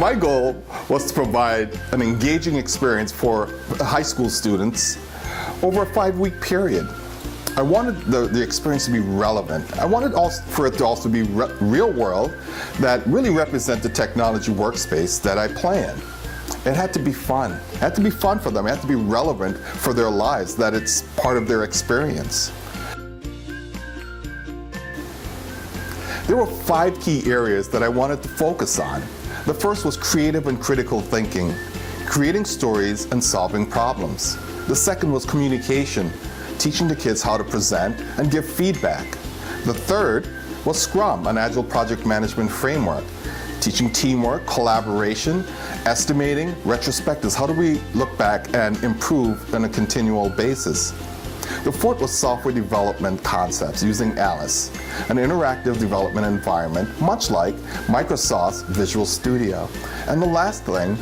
My goal was to provide an engaging experience for high school students over a 5-week period. I wanted the experience to be relevant. I wanted for it to also be real world that really represent the technology workspace that I play in. It had to be fun. It had to be fun for them. It had to be relevant for their lives, that it's part of their experience. There were 5 key areas that I wanted to focus on. The first was creative and critical thinking, creating stories and solving problems. The second was communication, teaching the kids how to present and give feedback. The third was Scrum, an agile project management framework, teaching teamwork, collaboration, estimating, retrospectives. How do we look back and improve on a continual basis? The fourth was software development concepts using Alice, an interactive development environment, much like Microsoft's Visual Studio. And the last thing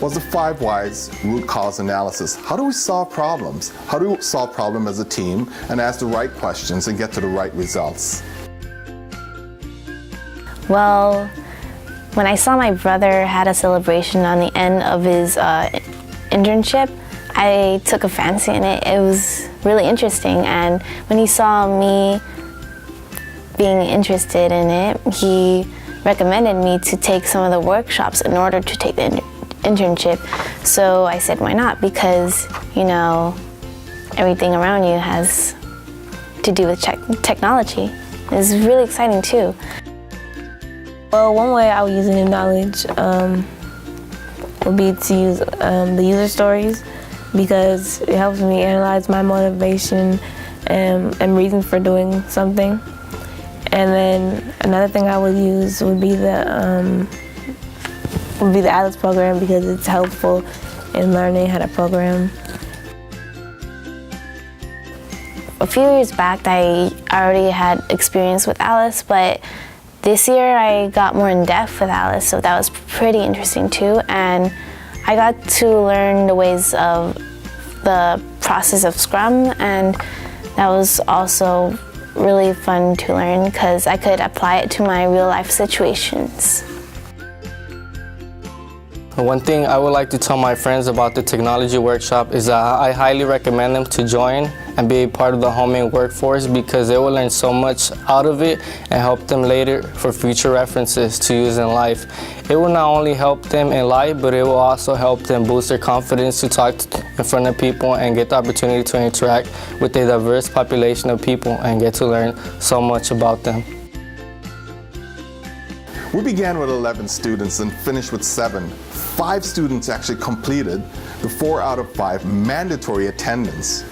was the 5 whys root cause analysis. How do we solve problems? How do we solve problems as a team and ask the right questions and get to the right results? Well, when I saw my brother had a celebration on the end of his internship, I took a fancy in it. It was really interesting, and when he saw me being interested in it, he recommended me to take some of the workshops in order to take the internship. So I said, why not? Because, you know, everything around you has to do with technology. It's really exciting too. Well, one way I would use new knowledge would be to use the user stories, because it helps me analyze my motivation and reasons for doing something. And then another thing I would use would be the Alice program, because it's helpful in learning how to program. A few years back, I already had experience with Alice, but this year I got more in depth with Alice, so that was pretty interesting too. And I got to learn the ways of the process of Scrum, and that was also really fun to learn because I could apply it to my real life situations. One thing I would like to tell my friends about the technology workshop is that I highly recommend them to join and be a part of the homing workforce, because they will learn so much out of it and help them later for future references to use in life. It will not only help them in life, but it will also help them boost their confidence to talk in front of people and get the opportunity to interact with a diverse population of people and get to learn so much about them. We began with 11 students and finished with 7. 5 students actually completed the 4 out of 5 mandatory attendance.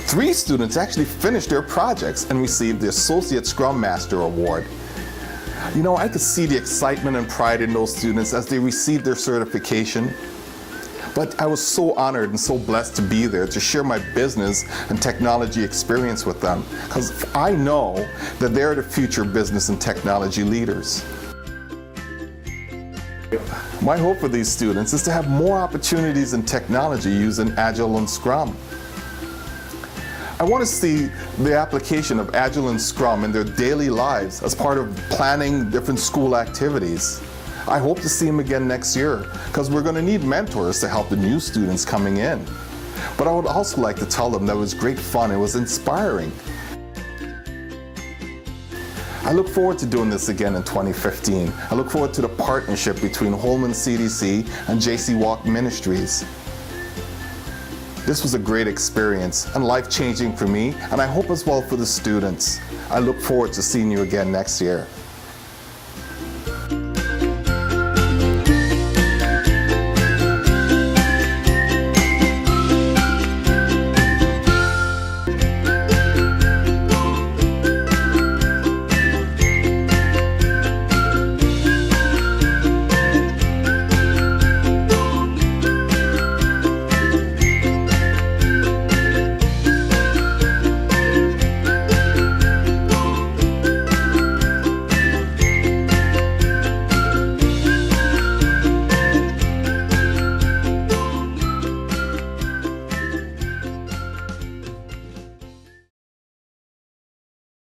3 students actually finished their projects and received the Associate Scrum Master Award. You know, I could see the excitement and pride in those students as they received their certification. But I was so honored and so blessed to be there to share my business and technology experience with them, because I know that they're the future business and technology leaders. My hope for these students is to have more opportunities in technology using Agile and Scrum. I want to see the application of Agile and Scrum in their daily lives as part of planning different school activities. I hope to see them again next year, because we're going to need mentors to help the new students coming in. But I would also like to tell them that it was great fun, it was inspiring. I look forward to doing this again in 2015. I look forward to the partnership between Holman CDC and JC Walk Ministries. This was a great experience and life-changing for me, and I hope as well for the students. I look forward to seeing you again next year.